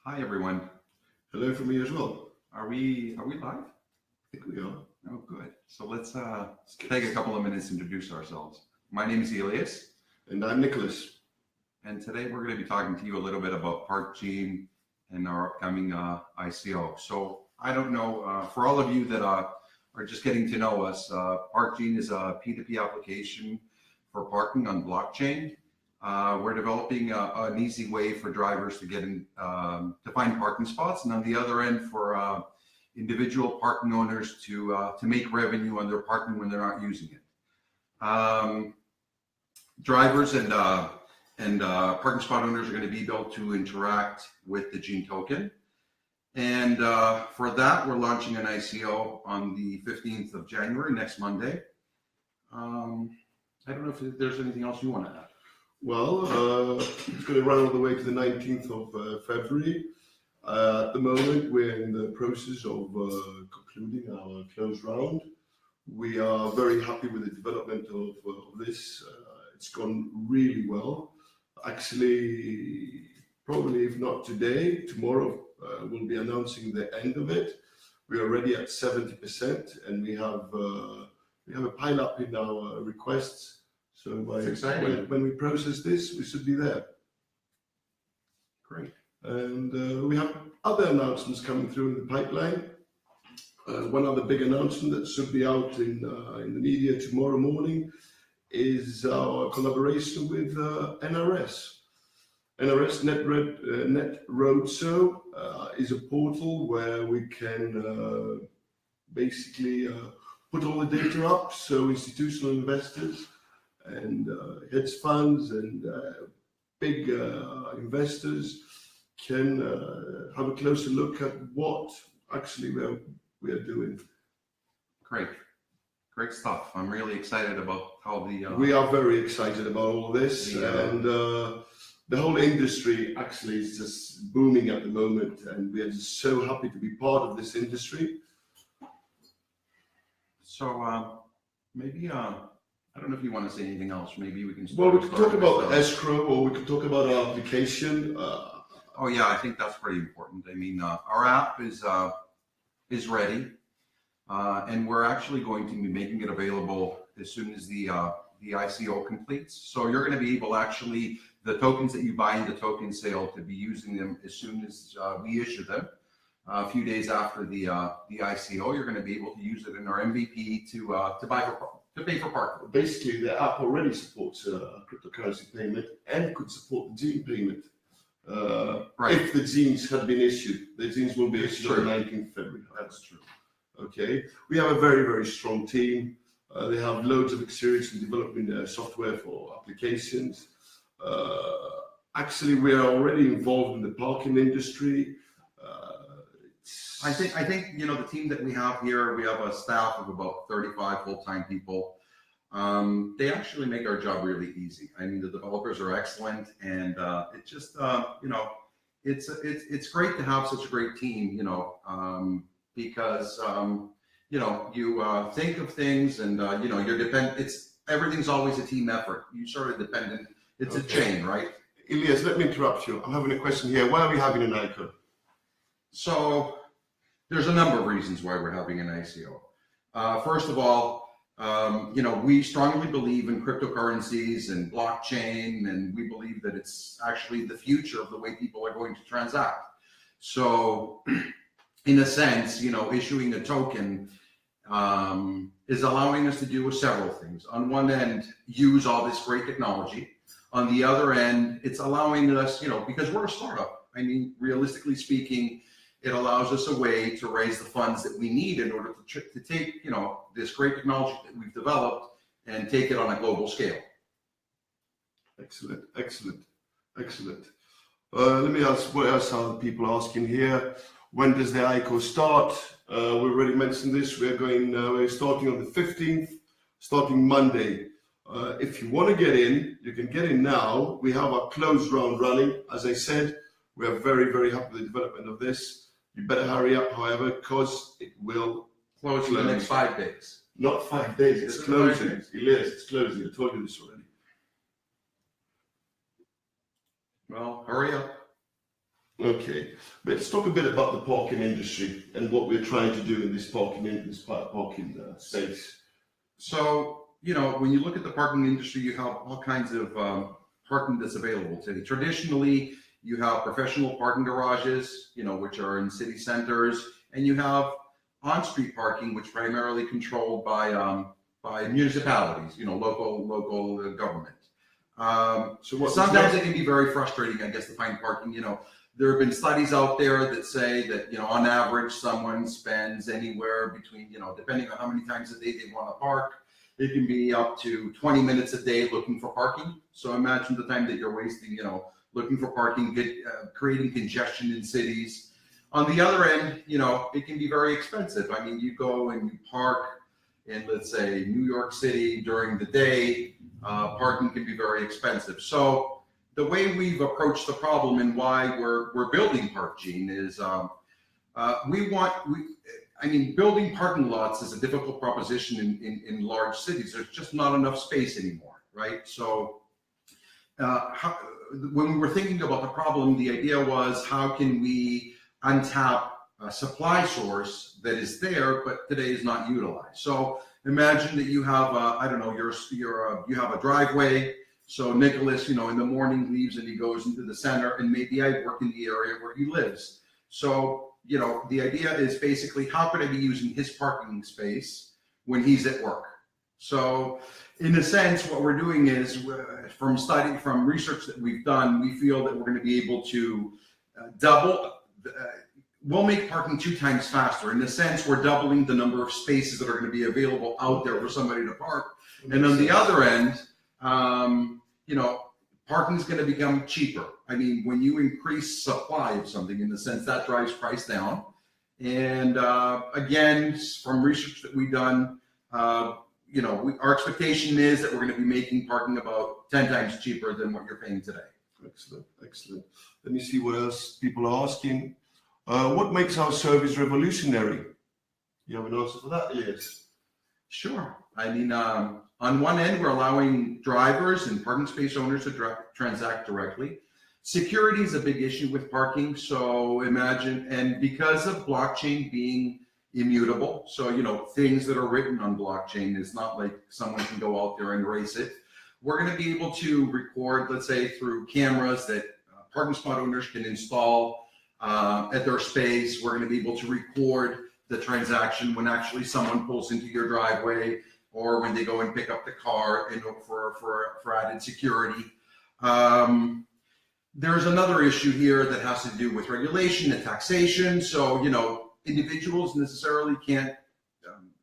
Hi everyone. Hello from me as well. Are we live? I think we are. Oh, good. So let's take a couple of minutes to introduce ourselves. My name is Ilias. And I'm Nikolas. And today we're going to be talking to you a little bit about PARKGENE and our upcoming ICO. So I don't know, for all of you that are just getting to know us, PARKGENE is a P2P application for parking on blockchain. We're developing an easy way for drivers to get in, to find parking spots, and on the other end for individual parking owners to make revenue on their parking when they're not using it. Drivers and parking spot owners are going to be able to interact with the Gene token, and for that we're launching an ICO on the 15th of January, next Monday. I don't know if there's anything else you want to add. Well, it's going to run all the way to the 19th of February. At the moment, we're in the process of concluding our close round. We are very happy with the development of this. It's gone really well. Actually, probably if not today, tomorrow we'll be announcing the end of it. We're already at 70%, and we have a pile up in our requests. So when we process this, we should be there. Great. And we have other announcements coming through in the pipeline. One other big announcement that should be out in the media tomorrow morning is our collaboration with NRS. NRS Net Roadshow is a portal where we can basically put all the data up, so institutional investors and hedge funds and big investors can have a closer look at what actually we are doing. Great stuff. I'm really excited about how the we are very excited about all this, and the whole industry actually is just booming at the moment, and we are just so happy to be part of this industry. So maybe I don't know if you want to say anything else. Maybe we can start. Well, we can talk about the escrow, or we can talk about our application. Oh yeah, I think that's pretty important. I mean, our app is ready, and we're actually going to be making it available as soon as the ICO completes. So you're going to be able, actually, the tokens that you buy in the token sale, to be using them as soon as we issue them. A few days after the ICO, you're going to be able to use it in our MVP to pay for parking. Basically, the app already supports cryptocurrency payment and could support the Gene payment. Right. If the Genes had been issued. The Genes will be issued on the 19th of February. That's true. Okay. We have a very, very strong team. They have loads of experience in developing software for applications. Actually, we are already involved in the parking industry. I think you know, the team that we have here, we have a staff of about 35 full-time people. They actually make our job really easy. I mean, the developers are excellent, and it just you know, it's great to have such a great team. You know, because you know, you think of things, and you know, you're dependent. Everything's always a team effort. You sort of dependent. It's okay. A chain, right? Ilias, let me interrupt you. I'm having a question here. Why are we having an ICO? So there's a number of reasons why we're having an ICO. First of all, you know, we strongly believe in cryptocurrencies and blockchain, and we believe that it's actually the future of the way people are going to transact. So in a sense, you know, issuing a token is allowing us to do several things. On one end, use all this great technology. On the other end, it's allowing us, you know, because we're a startup. I mean, realistically speaking, it allows us a way to raise the funds that we need in order to take, you know, this great technology that we've developed and take it on a global scale. Excellent. Let me ask, what else are the people asking here? When does the ICO start? We already mentioned this. We're starting on the 15th, starting Monday. If you want to get in, you can get in now. We have our close round running. As I said, we are very, very happy with the development of this. You better hurry up, however, because it will close in the next 5 days. Not 5 days, it's closing. Ilias, it's closing. I told you this already. Well, hurry up. Okay, let's talk a bit about the parking industry and what we're trying to do in this parking space. So, when you look at the parking industry, you have all kinds of parking that's available today. Traditionally, you have professional parking garages, which are in city centers, and you have on-street parking, which primarily controlled by municipalities, local government. Sometimes it can be very frustrating, I guess, to find parking. There have been studies out there that say that, on average, someone spends anywhere between, depending on how many times a day they want to park, it can be up to 20 minutes a day looking for parking. So imagine the time that you're wasting, looking for parking, creating congestion in cities. On the other end, it can be very expensive. I mean, you go and you park in, let's say, New York City during the day, parking can be very expensive. So the way we've approached the problem and why we're building PARKGENE is building parking lots is a difficult proposition in large cities. There's just not enough space anymore, right? So when we were thinking about the problem, the idea was, how can we untap a supply source that is there but today is not utilized? So imagine that you have you have a driveway. So Nikolas, in the morning leaves and he goes into the center, and maybe I work in the area where he lives. So, the idea is basically, how could I be using his parking space when he's at work? So in a sense, what we're doing is, from research that we've done, we feel that we're going to be able to we'll make parking 2 times faster. In a sense, we're doubling the number of spaces that are going to be available out there for somebody to park. And on the other end, parking is going to become cheaper. I mean, when you increase supply of something, in the sense, that drives price down. And again, from research that we've done, our expectation is that we're going to be making parking about 10 times cheaper than what you're paying today. Excellent, excellent. Let me see what else people are asking. What makes our service revolutionary? You have an answer for that, Ilias? Sure. I mean, on one end, we're allowing drivers and parking space owners to transact directly. Security is a big issue with parking. So imagine, and because of blockchain being immutable, so, things that are written on blockchain, is not like someone can go out there and erase it. We're going to be able to record, let's say, through cameras that parking spot owners can install at their space. We're going to be able to record the transaction when actually someone pulls into your driveway, or when they go and pick up the car, for added security. There's another issue here that has to do with regulation and taxation. So, individuals necessarily can't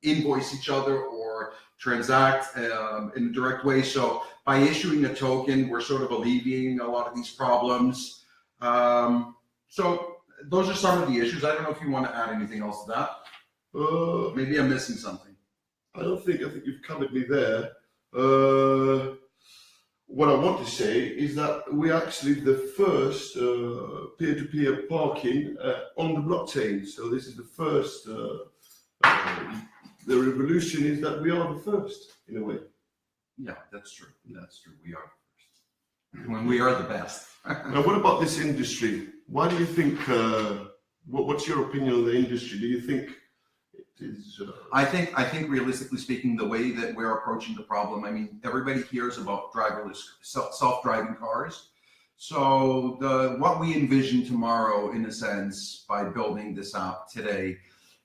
invoice each other or transact in a direct way. So by issuing a token, we're sort of alleviating a lot of these problems. So those are some of the issues. I don't know if you want to add anything else to that. Maybe I'm missing something. I think you've covered me there. What I want to say is that we're actually the first peer-to-peer parking on the blockchain. So this is the first. The revolution is that we are the first, in a way. Yeah, that's true. That's true. We are the first. When we are the best. Now, what about this industry? Why do you think? What's your opinion on the industry? Do you think it is? I think realistically speaking, the way that we're approaching the problem, I mean, everybody hears about driverless, self-driving cars. So what we envision tomorrow, in a sense, by building this app today,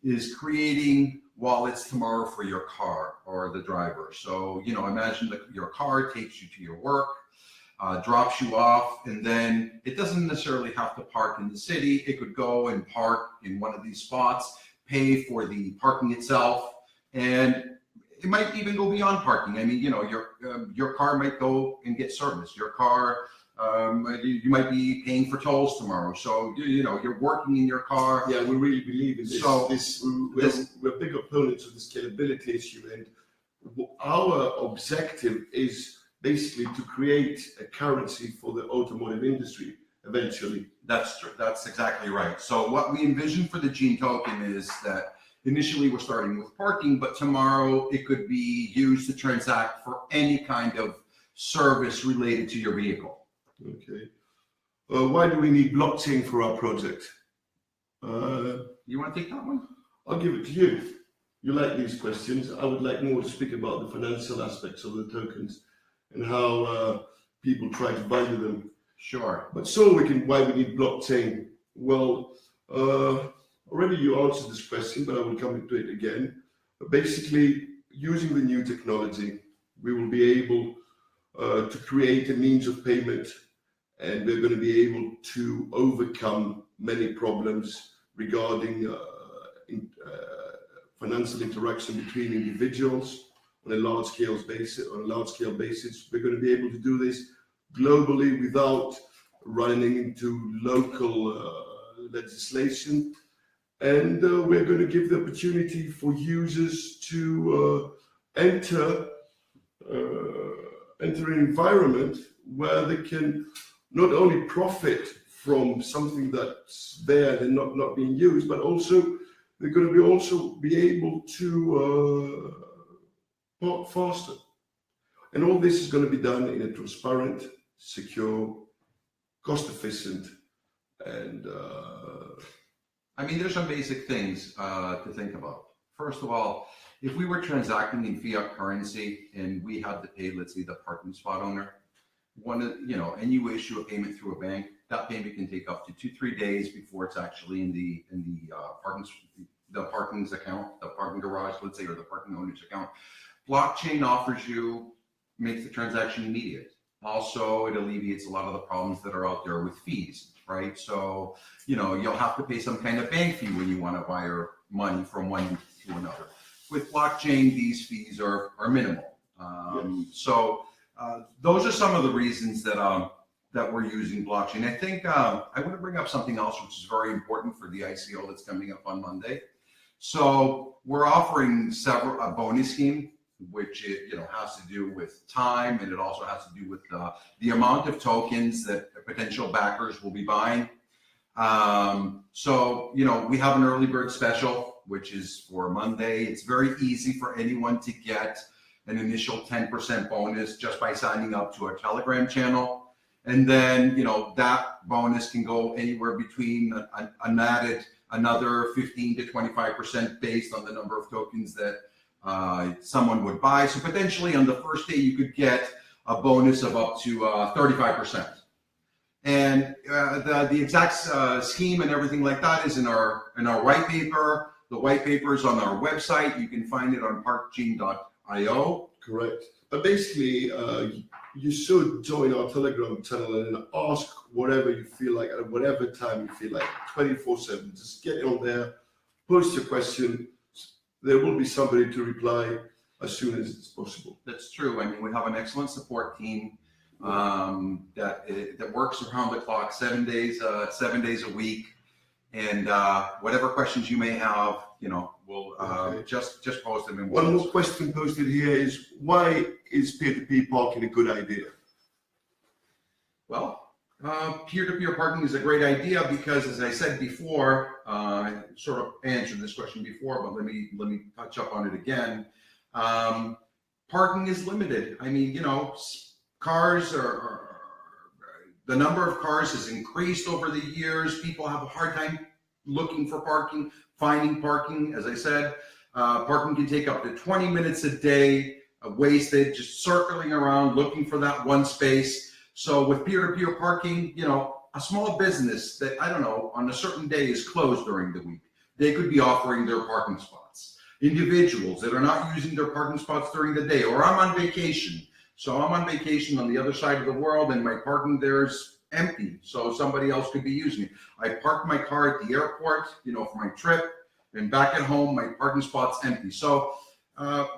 is creating wallets tomorrow for your car or the driver. So, imagine that your car takes you to your work, drops you off, and then it doesn't necessarily have to park in the city. It could go and park in one of these spots, pay for the parking itself, and it might even go beyond parking. I mean, your car might go and get service. Your car, you might be paying for tolls tomorrow. So, you're working in your car. Yeah, we really believe in this. So we're big opponents of the scalability issue, and our objective is basically to create a currency for the automotive industry eventually. That's true. That's exactly right. So what we envision for the Gene token is that initially we're starting with parking, but tomorrow it could be used to transact for any kind of service related to your vehicle. Okay. Why do we need blockchain for our project? You want to take that one? I'll give it to you. You like these questions. I would like more to speak about the financial aspects of the tokens and how people try to value them. Sure. But why we need blockchain? Well, already you answered this question, but I will come to it again. But basically, using the new technology, we will be able to create a means of payment, and we're going to be able to overcome many problems regarding financial interaction between individuals on a large scale basis. We're going to be able to do this globally without running into local legislation, and we're going to give the opportunity for users to enter an environment where they can not only profit from something that's there and not being used, but also they're going to be able to part faster. And all this is going to be done in a transparent, secure, cost-efficient, and I mean, there's some basic things to think about. First of all, if we were transacting in fiat currency and we had to pay, let's say, the parking spot owner, and you issue a payment through a bank, that payment can take up to 2-3 days before it's actually in the parking's account, the parking garage, let's say, or the parking owner's account. Blockchain makes the transaction immediate. Also, it alleviates a lot of the problems that are out there with fees, right? So, you'll have to pay some kind of bank fee when you want to wire money from one to another. With blockchain, these fees are minimal. So those are some of the reasons that we're using blockchain. I think I want to bring up something else which is very important for the ICO that's coming up on Monday. So we're offering a bonus scheme, which has to do with time, and it also has to do with the amount of tokens that potential backers will be buying. So we have an early bird special, which is for Monday. It's very easy for anyone to get an initial 10% bonus just by signing up to our Telegram channel. And then, that bonus can go anywhere between another 15 to 25% based on the number of tokens that someone would buy. So potentially on the first day, you could get a bonus of up to 35%. And the exact scheme and everything like that is in our white paper. The white paper is on our website. You can find it on PARKGENE.io. Correct. But basically, you should join our Telegram channel and ask whatever you feel like at whatever time you feel like, 24/7. Just get on there, post your question. There will be somebody to reply as soon as it's possible. That's true. I mean, we have an excellent support team that works around the clock, 7 days a week. And whatever questions you may have, we'll just post them. One more question posted here is, why is peer-to-peer parking a good idea? Well, peer-to-peer parking is a great idea because, as I said before, I sort of answered this question before, but let me touch up on it again. Parking is limited. I mean, cars the number of cars has increased over the years. People have a hard time looking for parking, finding parking. As I said, parking can take up to 20 minutes a day wasted just circling around looking for that one space. So with peer-to-peer parking, a small business that, I don't know, on a certain day is closed during the week, they could be offering their parking spots. Individuals that are not using their parking spots during the day, or I'm on vacation. So I'm on vacation on the other side of the world and my parking there is empty. So somebody else could be using it. I park my car at the airport, for my trip, and back at home, my parking spot's empty. So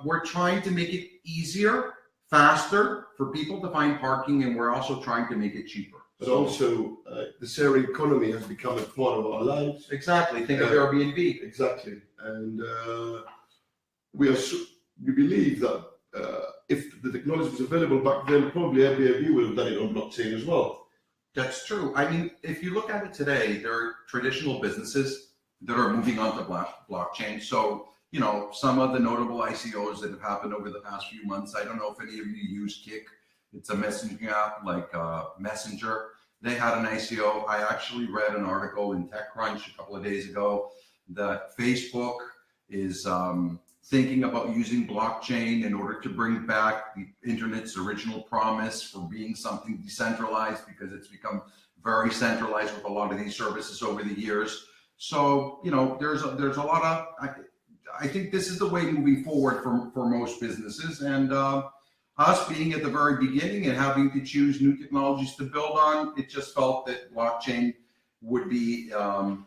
we're trying to make it easier, faster for people to find parking, and we're also trying to make it cheaper. But also, the sharing economy has become a part of our lives. Exactly. Think of Airbnb. Exactly. And we believe that if the technology was available back then, probably Airbnb would have done it on blockchain as well. That's true. I mean, if you look at it today, there are traditional businesses that are moving on to blockchain. So, some of the notable ICOs that have happened over the past few months, I don't know if any of you use Kik. It's a messaging app like Messenger. they had an ICO. I actually read an article in TechCrunch a couple of days ago that Facebook is thinking about using blockchain in order to bring back the internet's original promise for being something decentralized, because it's become very centralized with a lot of these services over the years. So, you know, there's a lot of, I think this is the way moving forward for most businesses. And us being at the very beginning and having to choose new technologies to build on, it just felt that blockchain would be,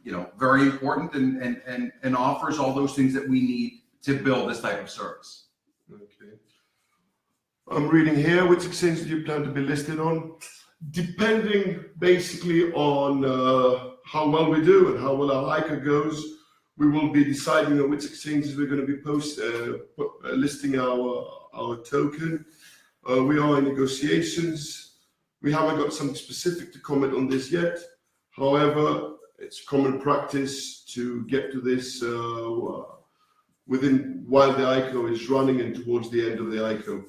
you know, very important and offers all those things that we need to build this type of service. Okay. I'm reading here, which exchange do you plan to be listed on? Depending basically on how well we do and how well our ICO goes, we will be deciding on which exchanges we're going to be listing our token. We are in negotiations. We haven't got something specific to comment on this yet. However, it's common practice to get to this while the ICO is running and towards the end of the ICO.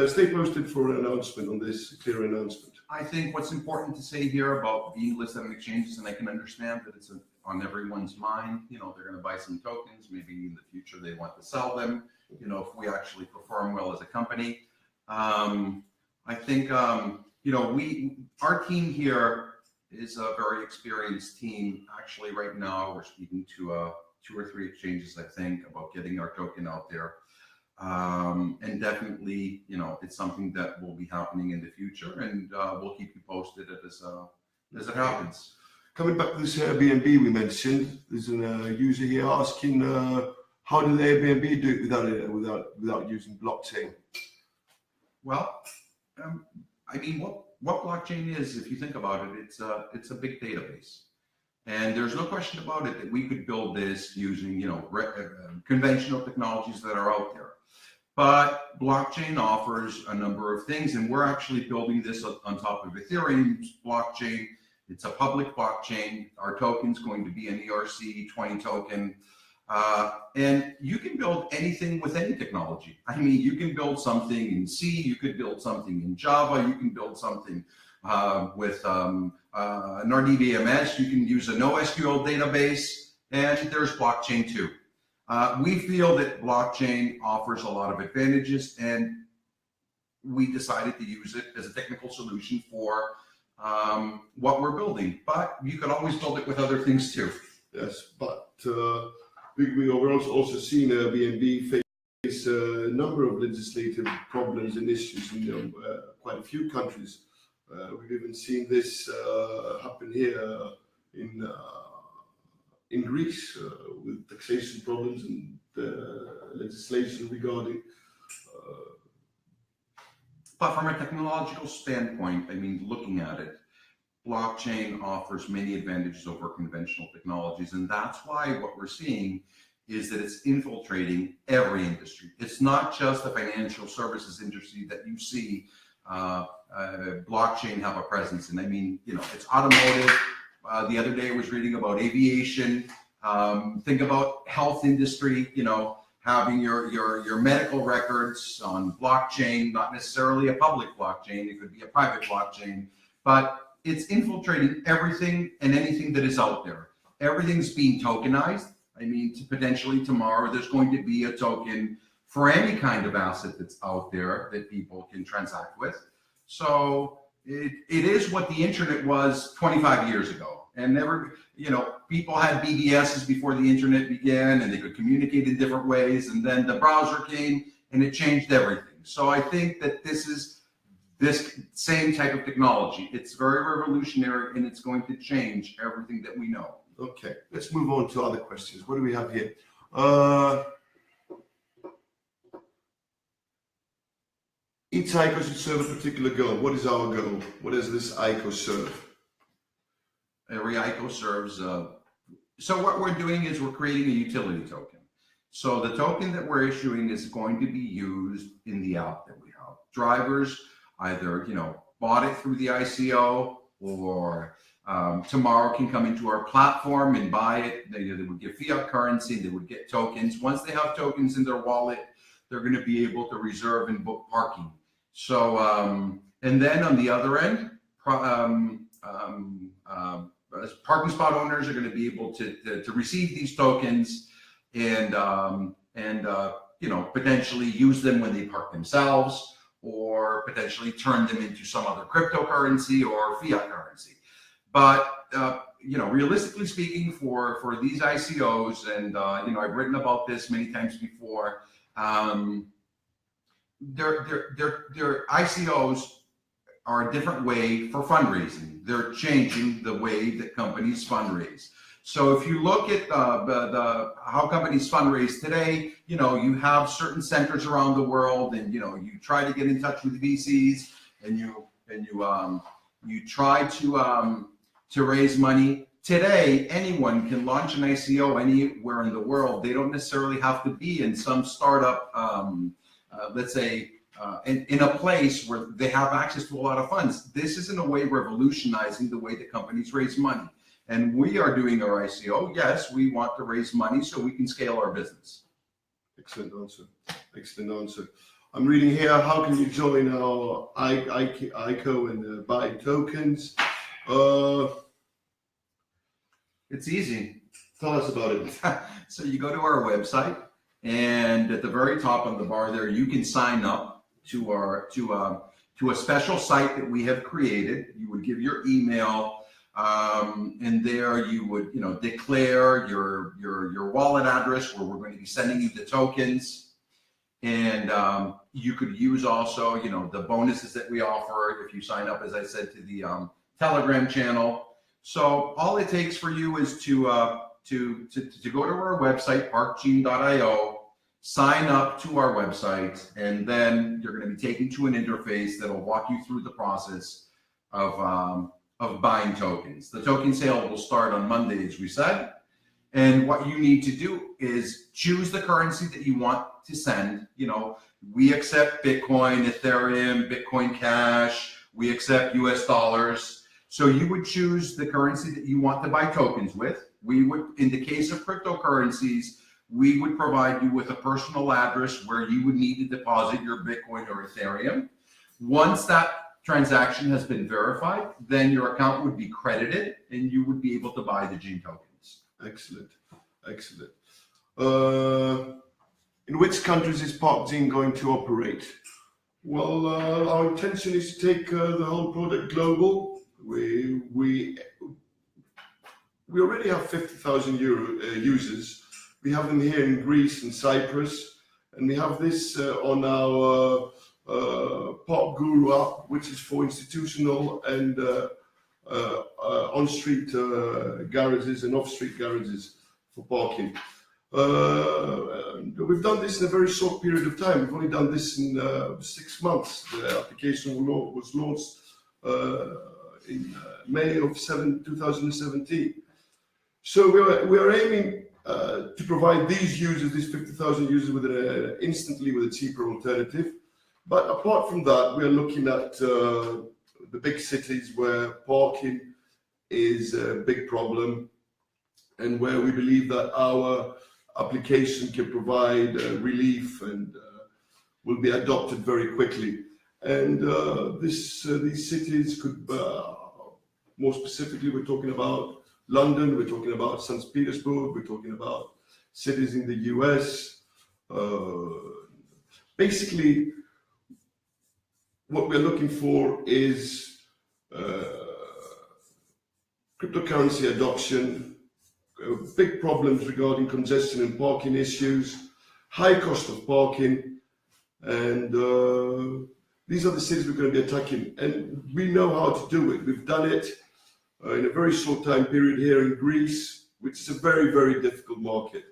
Stay posted for an announcement on this, a clear announcement. I think what's important to say here about being listed on exchanges, and I can understand that it's on everyone's mind, you know, they're going to buy some tokens, maybe in the future they want to sell them, you know, if we actually perform well as a company. I think, you know, our team here is a very experienced team. Actually, right now, we're speaking to 2 or 3 exchanges, I think, about getting our token out there. And definitely, you know, it's something that will be happening in the future, and we'll keep you posted as it happens. Coming back to this Airbnb we mentioned, there's a user here asking, how did Airbnb do it without using blockchain? Well, I mean, what blockchain is, if you think about it, it's a big database. And there's no question about it that we could build this using, you know, conventional technologies that are out there. But blockchain offers a number of things, and we're actually building this on top of Ethereum's blockchain. It's a public blockchain. Our token's going to be an ERC20 token. And you can build anything with any technology. I mean, you can build something in C, you could build something in Java, you can build something with an RDBMS, you can use a NoSQL database, and there's blockchain too. We feel that blockchain offers a lot of advantages, and we decided to use it as a technical solution for what we're building. But you could always build it with other things too. Yes, but we're also seeing Airbnb face a number of legislative problems and issues in quite a few countries. We've even seen this happen here in Greece with taxation problems and legislation regarding. But from a technological standpoint, I mean, looking at it, blockchain offers many advantages over conventional technologies, and that's why what we're seeing is that it's infiltrating every industry. It's not just the financial services industry that you see blockchain have a presence in. I mean, you know, it's automotive. The other day I was reading about aviation. Think about health industry, you know, having your medical records on blockchain, not necessarily a public blockchain, it could be a private blockchain, but it's infiltrating everything and anything that is out there. Everything's being tokenized. I mean, potentially tomorrow there's going to be a token for any kind of asset that's out there that people can transact with. So it is what the internet was 25 years ago. And people had BBSs before the internet began, and they could communicate in different ways. And then the browser came and it changed everything. So I think that this is this same type of technology. It's very revolutionary, and it's going to change everything that we know. Okay, let's move on to other questions. What do we have here? Each ICO should serve a particular goal. What is our goal? What does this ICO serve? Every ICO serves, so what we're doing is we're creating a utility token. So the token that we're issuing is going to be used in the app that we have. Drivers either, bought it through the ICO, or tomorrow can come into our platform and buy it. They would get fiat currency, they would get tokens. Once they have tokens in their wallet, they're going to be able to reserve and book parking. So, and then on the other end, parking spot owners are going to be able to receive these tokens and potentially use them when they park themselves, or potentially turn them into some other cryptocurrency or fiat currency. But realistically speaking, for these ICOs, and I've written about this many times before, their ICOs are a different way for fundraising. They're changing the way that companies fundraise. So if you look at how companies fundraise today, you have certain centers around the world, and you try to get in touch with VCs, and you try to raise money. Today, anyone can launch an ICO anywhere in the world. They don't necessarily have to be in some startup, let's say, in a place where they have access to a lot of funds. This is in a way revolutionizing the way that companies raise money. And we are doing our ICO. Yes, we want to raise money so we can scale our business. Excellent answer. Excellent answer. I'm reading here, how can you join our ICO and buy tokens? It's easy. Tell us about it. So you go to our website, and at the very top on the bar there, you can sign up to a special site that we have created. You would give your email, and there you would declare your wallet address where we're going to be sending you the tokens, and you could use also the bonuses that we offer if you sign up, as I said, to the Telegram channel. So all it takes for you is to go to our website, parkgene.io, sign up to our website, and then you're going to be taken to an interface that will walk you through the process of buying tokens. The token sale will start on Monday, as we said. And what you need to do is choose the currency that you want to send. We accept Bitcoin, Ethereum, Bitcoin Cash. We accept US dollars. So you would choose the currency that you want to buy tokens with. We would, in the case of cryptocurrencies, we would provide you with a personal address where you would need to deposit your Bitcoin or Ethereum. Once that transaction has been verified, then your account would be credited and you would be able to buy the Gene tokens. Excellent. Excellent. In which countries is PARKGENE going to operate? Well, our intention is to take the whole product global. We already have 50,000 users. We have them here in Greece and Cyprus, and we have this on our Park Guru app, which is for institutional and on-street garages and off-street garages for parking. We've done this in a very short period of time. We've only done this in 6 months. The application was launched in May of 2017. So we are aiming to provide these users, these 50,000 users, instantly with a cheaper alternative. But apart from that, we are looking at the big cities where parking is a big problem, and where we believe that our application can provide relief and will be adopted very quickly. And these cities could, more specifically, we're talking about London, we're talking about St. Petersburg, we're talking about cities in the US. Basically, what we're looking for is cryptocurrency adoption, big problems regarding congestion and parking issues, high cost of parking, and these are the cities we're going to be attacking, and we know how to do it. We've done it in a very short time period here in Greece, which is a very, very difficult market,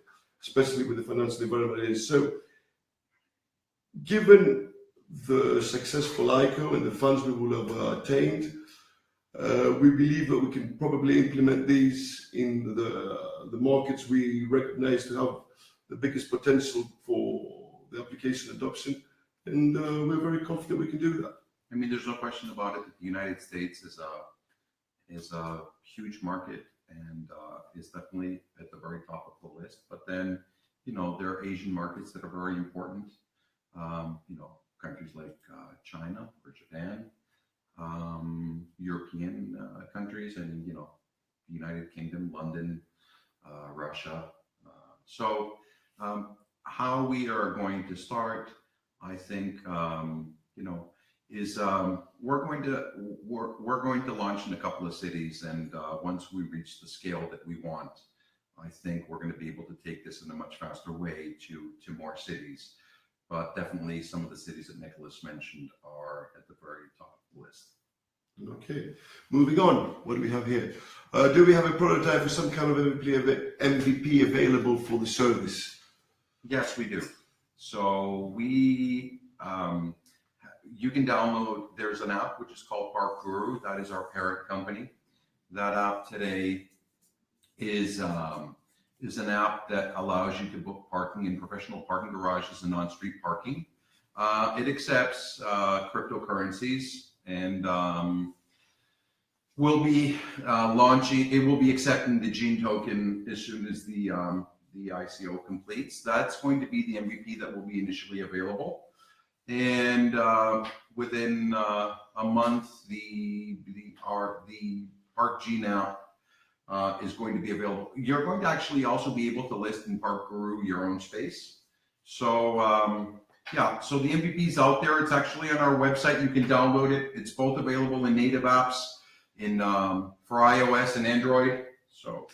especially with the financial environment it is. So, given the successful ICO and the funds we will have attained, we believe that we can probably implement these in the markets we recognize to have the biggest potential for the application adoption. And we're very confident we can do that. I mean, there's no question about it that the United States is a huge market and is definitely at the very top of the list. But then, there are Asian markets that are very important. Countries like China or Japan, European countries and, United Kingdom, London, Russia. So how we are going to start, I think, is we're going to launch in a couple of cities, and once we reach the scale that we want, I think we're going to be able to take this in a much faster way to more cities. But definitely some of the cities that Nikolas mentioned are at the very top of the list. Okay, moving on. What do we have here? Do we have a prototype for some kind of MVP available for the service? Yes, we do. So we, you can download, there's an app which is called ParkGuru. That is our parent company. That app today is an app that allows you to book parking in professional parking garages and on-street parking. It accepts cryptocurrencies, and we'll be launching. It will be accepting the Gene token as soon as the ICO completes. That's going to be the MVP that will be initially available, and within a month, the PARKGENE app is going to be available. You're going to actually also be able to list in ParkGuru your own space. So yeah, so the MVP is out there. It's actually on our website. You can download it. It's both available in native apps in for iOS and Android. So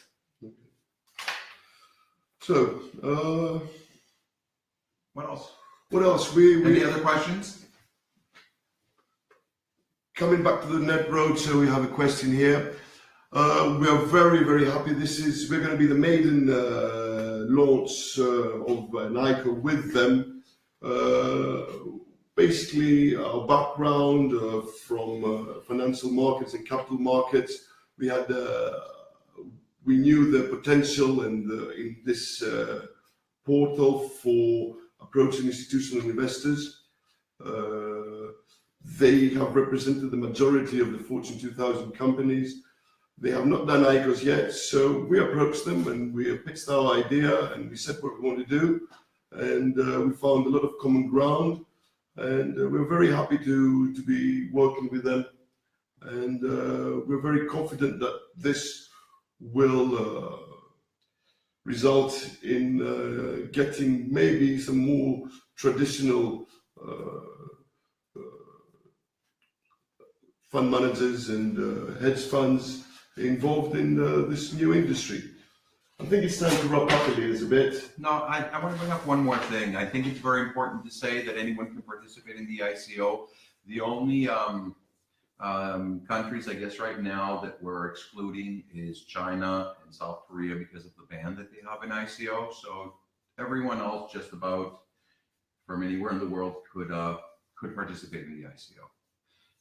what else? What else? Any other questions? Coming back to the Net Road, so we have a question here. We are very, very happy. We're going to be the maiden launch of an ICO with them. Basically, our background from financial markets and capital markets, we knew the potential and in this portal for approaching institutional investors. They have represented the majority of the Fortune 2000 companies. They have not done ICOs yet, so we approached them and we pitched our idea and we said what we want to do, and we found a lot of common ground, and we're very happy to be working with them, and we're very confident that this will result in getting maybe some more traditional fund managers and hedge funds involved in this new industry. I think it's time to wrap up, Ilias, a bit. No, I want to bring up one more thing. I think it's very important to say that anyone can participate in the ICO. The only countries, I guess, right now that we're excluding is China and South Korea because of the ban that they have in ICO. So everyone else, just about from anywhere in the world, could participate in the ICO.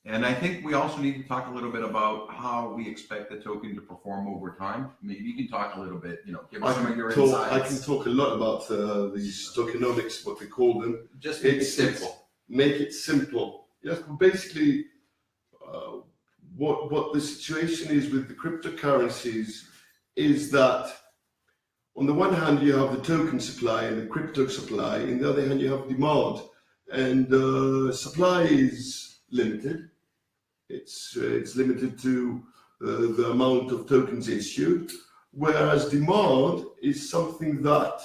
And I think we also need to talk a little bit about how we expect the token to perform over time. Maybe you can talk a little bit, give us some of your insights. I can talk a lot about these tokenomics, what we call them. Just make it simple. Make it simple. Yes, basically, what the situation is with the cryptocurrencies is that on the one hand you have the token supply and the crypto supply, on the other hand you have demand, and supply is limited. It's limited to the amount of tokens issued, whereas demand is something that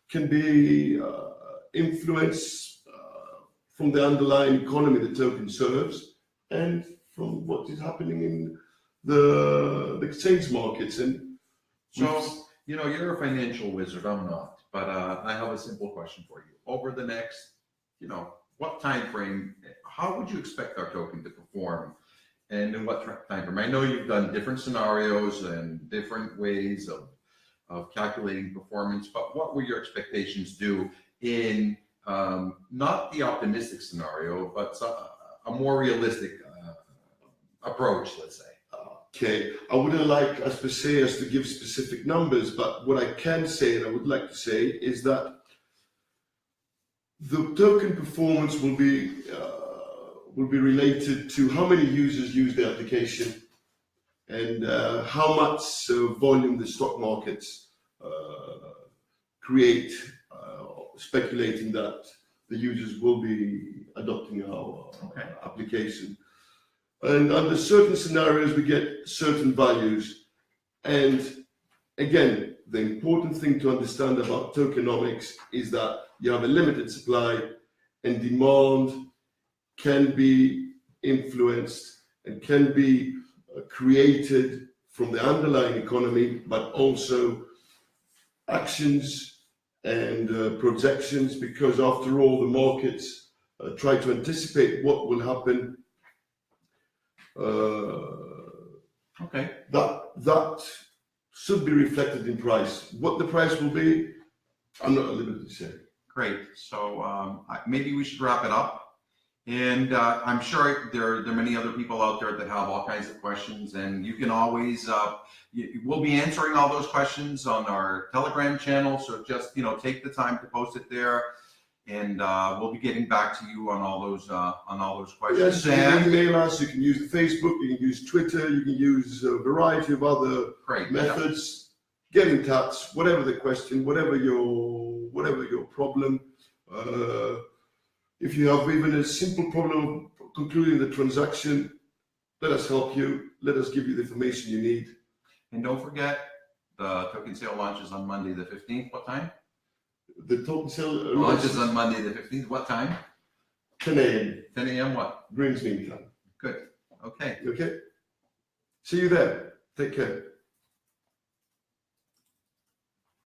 can be influenced from the underlying economy the token serves and from what is happening in the exchange markets. And so, you're a financial wizard, I'm not, but I have a simple question for you. Over the next, what time frame, how would you expect our token to perform, and in what time frame? I know you've done different scenarios and different ways of calculating performance, but what were your expectations do in not the optimistic scenario, but a more realistic approach, let's say? Okay, I wouldn't like us per se as to give specific numbers, but what I can say and I would like to say is that the token performance will be related to how many users use the application and how much volume the stock markets create, speculating that the users will be adopting our application. And under certain scenarios, we get certain values. And again, the important thing to understand about tokenomics is that you have a limited supply and demand can be influenced and can be created from the underlying economy, but also actions and projections, because after all, the markets try to anticipate what will happen. Okay. That should be reflected in price. What the price will be, I'm not at liberty to say. Great. So maybe we should wrap it up. And I'm sure there are many other people out there that have all kinds of questions, and you can always, we'll be answering all those questions on our Telegram channel. So just, take the time to post it there, and we'll be getting back to you on all those questions. Yes, you can email us, you can use Facebook, you can use Twitter, you can use a variety of other methods. Yeah. Get in touch, whatever the question, whatever your problem. If you have even a simple problem of concluding the transaction, let us help you. Let us give you the information you need. And don't forget, the token sale launches on Monday the 15th. What time? The token sale launches on Monday the 15th. What time? 10 a.m. 10 a.m. what? Green's Mean Time. Good. Okay. Okay. See you there. Take care.